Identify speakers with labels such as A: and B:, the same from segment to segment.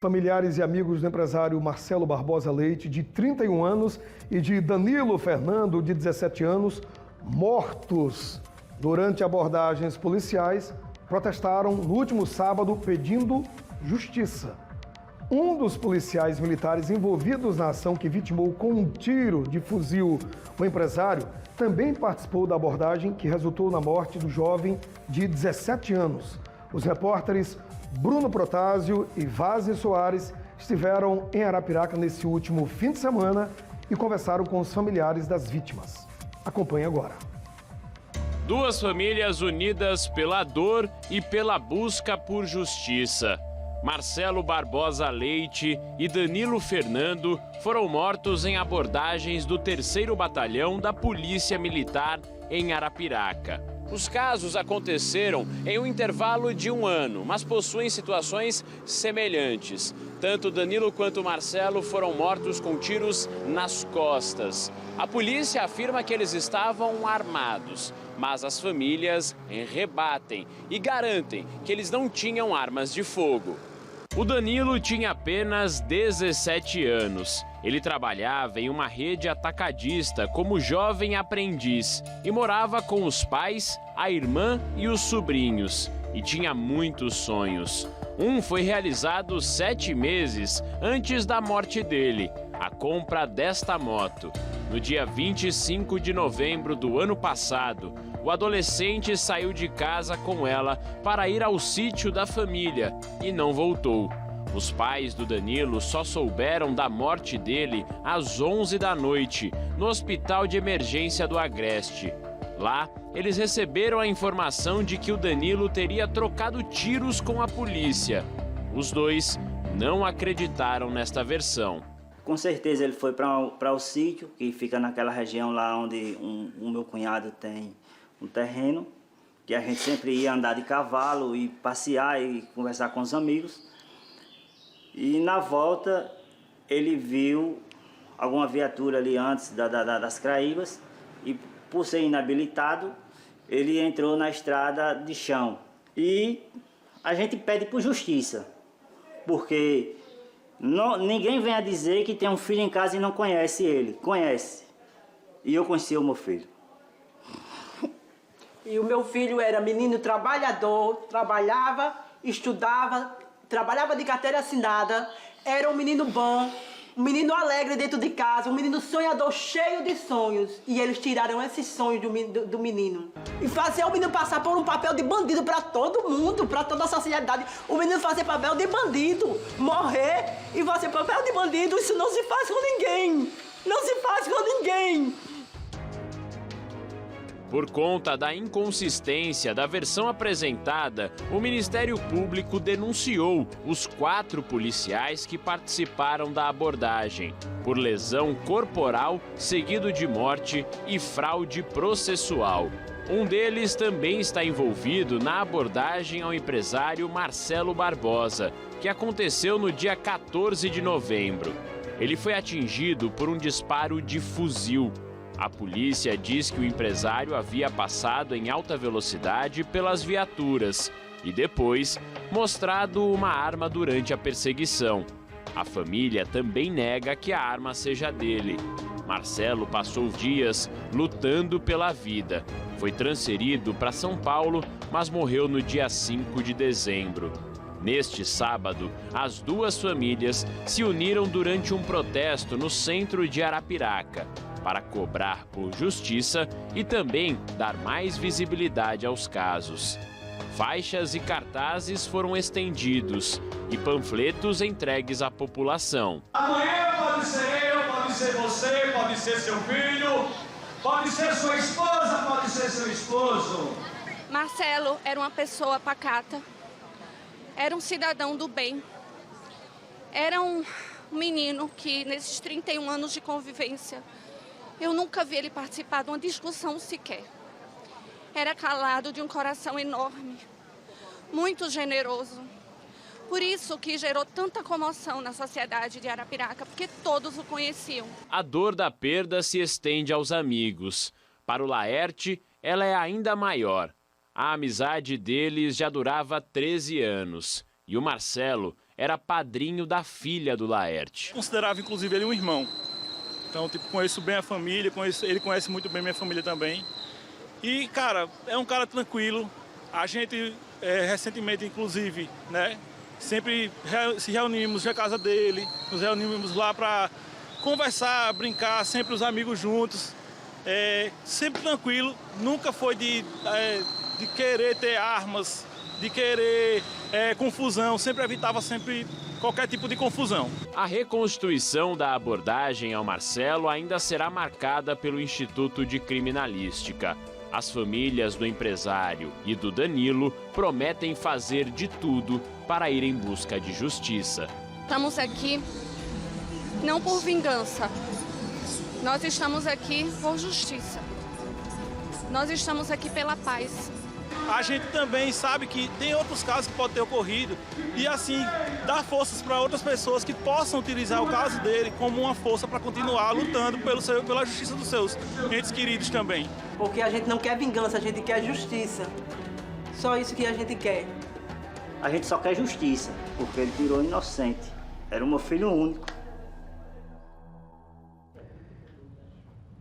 A: Familiares e amigos do empresário Marcelo Barbosa Leite, de 31 anos, e de Danilo Fernando, de 17 anos, mortos durante abordagens policiais, protestaram no último sábado pedindo justiça. Um dos policiais militares envolvidos na ação que vitimou com um tiro de fuzil o empresário também participou da abordagem que resultou na morte do jovem de 17 anos. Os repórteres Bruno Protásio e Vaze Soares estiveram em Arapiraca nesse último fim de semana e conversaram com os familiares das vítimas. Acompanhe agora.
B: Duas famílias unidas pela dor e pela busca por justiça. Marcelo Barbosa Leite e Danilo Fernando foram mortos em abordagens do 3º Batalhão da Polícia Militar em Arapiraca. Os casos aconteceram em um intervalo de 1 ano, mas possuem situações semelhantes. Tanto Danilo quanto Marcelo foram mortos com tiros nas costas. A polícia afirma que eles estavam armados, mas as famílias rebatem e garantem que eles não tinham armas de fogo. O Danilo tinha apenas 17 anos. Ele trabalhava em uma rede atacadista como jovem aprendiz e morava com os pais, a irmã e os sobrinhos. E tinha muitos sonhos. Um foi realizado 7 meses antes da morte dele, a compra desta moto. No dia 25 de novembro do ano passado, o adolescente saiu de casa com ela para ir ao sítio da família e não voltou. Os pais do Danilo só souberam da morte dele às 11 da noite, no Hospital de Emergência do Agreste. Lá, eles receberam a informação de que o Danilo teria trocado tiros com a polícia. Os dois não acreditaram nesta versão.
C: Com certeza ele foi para o sítio, que fica naquela região lá onde o meu cunhado tem um terreno, que a gente sempre ia andar de cavalo e passear e conversar com os amigos. E na volta ele viu alguma viatura ali antes das Craíbas e, por ser inabilitado, ele entrou na estrada de chão. E a gente pede por justiça, porque ninguém vem a dizer que tem um filho em casa e não conhece ele. Conhece. E eu conheci o meu filho.
D: E o meu filho era menino trabalhador, trabalhava, estudava, trabalhava de carteira assinada, era um menino bom, um menino alegre dentro de casa, um menino sonhador, cheio de sonhos. E eles tiraram esses sonhos do menino. E fazer o menino passar por um papel de bandido para todo mundo, para toda a sociedade. O menino fazer papel de bandido, morrer e fazer papel de bandido, isso não se faz com ninguém. Não se faz com ninguém.
B: Por conta da inconsistência da versão apresentada, o Ministério Público denunciou os 4 policiais que participaram da abordagem por lesão corporal, seguido de morte e fraude processual. Um deles também está envolvido na abordagem ao empresário Marcelo Barbosa, que aconteceu no dia 14 de novembro. Ele foi atingido por um disparo de fuzil. A polícia diz que o empresário havia passado em alta velocidade pelas viaturas e depois mostrado uma arma durante a perseguição. A família também nega que a arma seja dele. Marcelo passou dias lutando pela vida. Foi transferido para São Paulo, mas morreu no dia 5 de dezembro. Neste sábado, as duas famílias se uniram durante um protesto no centro de Arapiraca, para cobrar por justiça e também dar mais visibilidade aos casos. Faixas e cartazes foram estendidos e panfletos entregues à população.
E: Amanhã pode ser eu, pode ser você, pode ser seu filho, pode ser sua esposa, pode ser seu esposo.
F: Marcelo era uma pessoa pacata, era um cidadão do bem, era um menino que nesses 31 anos de convivência, eu nunca vi ele participar de uma discussão sequer. Era calado, de um coração enorme, muito generoso. Por isso que gerou tanta comoção na sociedade de Arapiraca, porque todos o conheciam.
B: A dor da perda se estende aos amigos. Para o Laerte, ela é ainda maior. A amizade deles já durava 13 anos. E o Marcelo era padrinho da filha do Laerte.
G: Considerava, inclusive, ele um irmão. Então, conheço bem a família, ele conhece muito bem minha família também. E, cara, é um cara tranquilo. A gente, recentemente, inclusive, né, sempre se reunimos na casa dele, nos reunimos lá para conversar, brincar, sempre os amigos juntos. Sempre tranquilo, nunca foi de querer ter armas, de querer confusão, sempre evitava qualquer tipo de confusão.
B: A reconstituição da abordagem ao Marcelo ainda será marcada pelo Instituto de Criminalística. As famílias do empresário e do Danilo prometem fazer de tudo para ir em busca de justiça.
F: Estamos aqui não por vingança, nós estamos aqui por justiça. Nós estamos aqui pela paz.
G: A gente também sabe que tem outros casos que podem ter ocorrido e, assim, dar forças para outras pessoas que possam utilizar o caso dele como uma força para continuar lutando pela justiça dos seus entes queridos também.
D: Porque a gente não quer vingança, a gente quer justiça. Só isso que a gente quer.
C: A gente só quer justiça, porque ele tirou inocente. Era o meu filho único.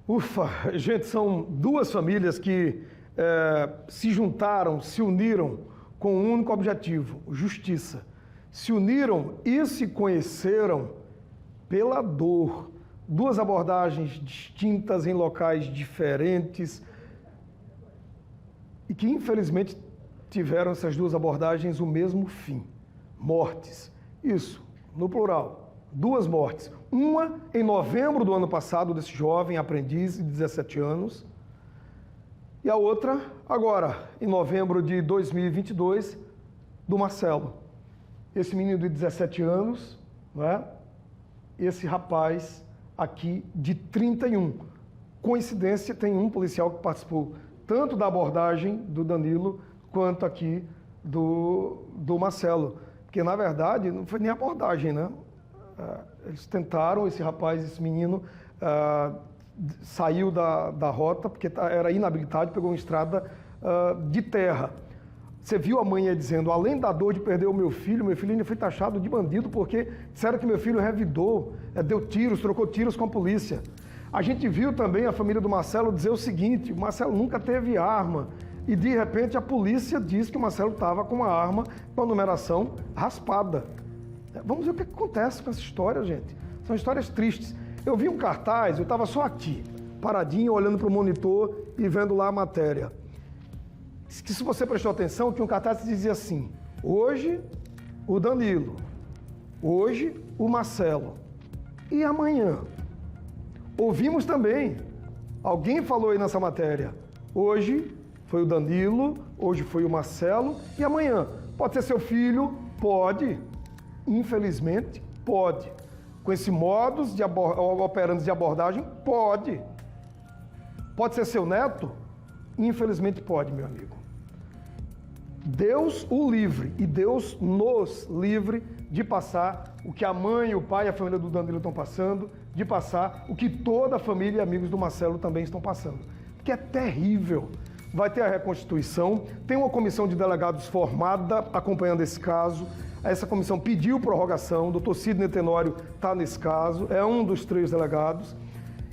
A: Ufa, gente, são duas famílias que se juntaram, se uniram com um único objetivo, justiça. Se uniram e se conheceram pela dor. Duas abordagens distintas em locais diferentes e que, infelizmente, tiveram essas duas abordagens o mesmo fim, mortes. Isso, no plural, duas mortes. Uma em novembro do ano passado, desse jovem aprendiz de 17 anos, e a outra agora, em novembro de 2022, do Marcelo. Esse menino de 17 anos, não é? Esse rapaz aqui de 31. Coincidência, tem um policial que participou tanto da abordagem do Danilo quanto aqui do Marcelo. Porque, na verdade, não foi nem abordagem, né? Eles tentaram, esse rapaz, esse menino, saiu da rota, porque era inabilitado, pegou uma estrada de terra. Você viu a mãe dizendo, além da dor de perder o meu filho ainda foi taxado de bandido, porque disseram que meu filho revidou, deu tiros, trocou tiros com a polícia. A gente viu também a família do Marcelo dizer o seguinte, o Marcelo nunca teve arma, e de repente a polícia diz que o Marcelo estava com uma arma com a numeração raspada. Vamos ver o que acontece com essa história, gente. São histórias tristes. Eu vi um cartaz, eu estava só aqui, paradinho, olhando para o monitor e vendo lá a matéria. Que se você prestou atenção, que um cartaz dizia assim, hoje o Danilo, hoje o Marcelo, e amanhã? Ouvimos também, alguém falou aí nessa matéria, hoje foi o Danilo, hoje foi o Marcelo, e amanhã? Pode ser seu filho? Pode. Infelizmente, pode. Com esse modus operandi de abordagem, pode. Pode ser seu neto? Infelizmente pode, meu amigo. Deus o livre e Deus nos livre de passar o que a mãe, o pai e a família do Danilo estão passando, de passar o que toda a família e amigos do Marcelo também estão passando. Porque é terrível. Vai ter a reconstituição, tem uma comissão de delegados formada acompanhando esse caso. Essa comissão pediu prorrogação, o doutor Sidney Tenório está nesse caso, é um dos 3 delegados,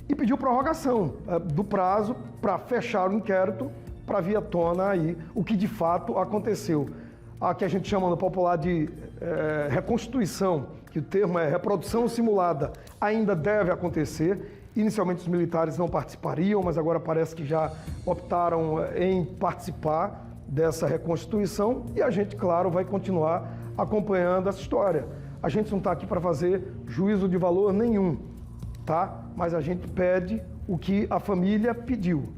A: e pediu prorrogação do prazo para fechar o inquérito, para vir à tona aí o que de fato aconteceu. A que a gente chama no popular de reconstituição, que o termo é reprodução simulada, ainda deve acontecer. Inicialmente os militares não participariam, mas agora parece que já optaram em participar dessa reconstituição e a gente, claro, vai continuar acompanhando essa história. A gente não está aqui para fazer juízo de valor nenhum, tá? Mas a gente pede o que a família pediu.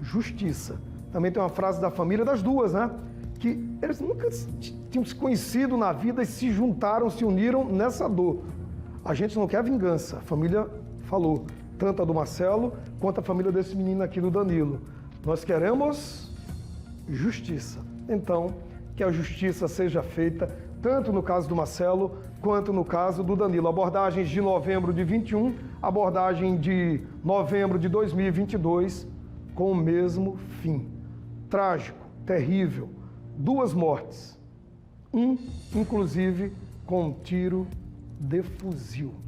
A: Justiça. Também tem uma frase da família das duas, né? Que eles nunca tinham se conhecido na vida e se juntaram, se uniram nessa dor. A gente não quer vingança. A família falou, tanto a do Marcelo quanto a família desse menino aqui do Danilo. Nós queremos justiça. Então, que a justiça seja feita, tanto no caso do Marcelo, quanto no caso do Danilo. Abordagens de novembro de 21, abordagem de novembro de 2022, com o mesmo fim. Trágico, terrível, 2 mortes. Inclusive, com um tiro de fuzil.